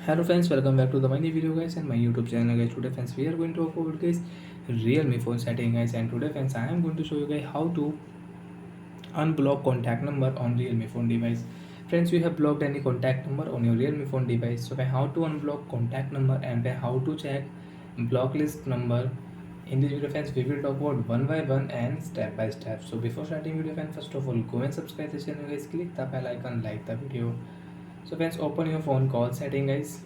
Hello friends, welcome back to the my new video guys and my YouTube channel guys. Today friends we are going to talk about guys Realme phone setting guys, and today friends I am going to show you guys how to unblock contact number on Realme phone device. Friends, you have blocked any contact number on your Realme phone device, so by how to unblock contact number and by how to check block list number. In this video friends we will talk about one by one and step by step. So before starting video friends, first of all go and subscribe the channel guys, click the bell icon, like the video. So friends, open your phone call setting guys,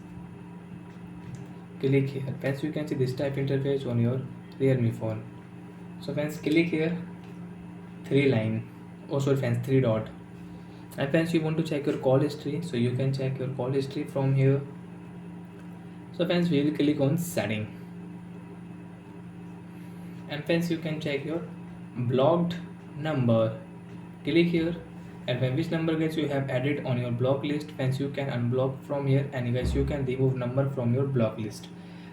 click here. Friends, you can see this type interface on your Realme phone. So friends, click here, three line, friends, three dot. And friends, you want to check your call history, so you can check your call history from here. So friends, we will click on setting, and friends, you can check your blocked number. Click here, and when which number guys you have added on your block list, friends, you can unblock from here, and guys you can remove number from your block list.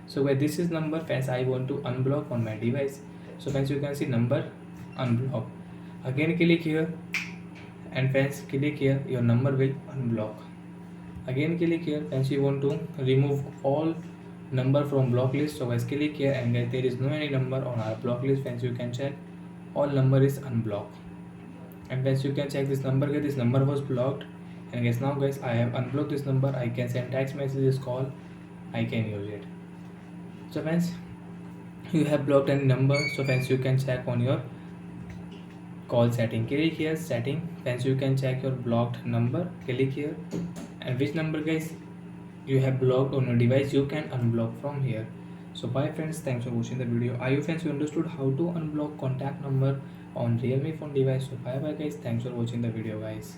So where this is number friends, I want to unblock on my device. So friends, you can see number unblock. Again click here, and friends click here, your number will unblock. Again click here, friends, you want to remove all number from block list. So guys click here, and guys there is no any number on our block list. Friends, you can check all number is unblocked. And guys you can check this number guys, this number was blocked, and guys now guys I have unblocked this number. I can send text messages, call, I can use it. So friends, you have blocked any number, so friends you can check on your call setting. Click here setting, friends, you can check your blocked number. Click here, and which number guys you have blocked on your device, you can unblock from here. So bye friends, thanks for watching the video. I hope friends you understood how to unblock contact number on Realme phone device. So bye bye guys, thanks for watching the video guys.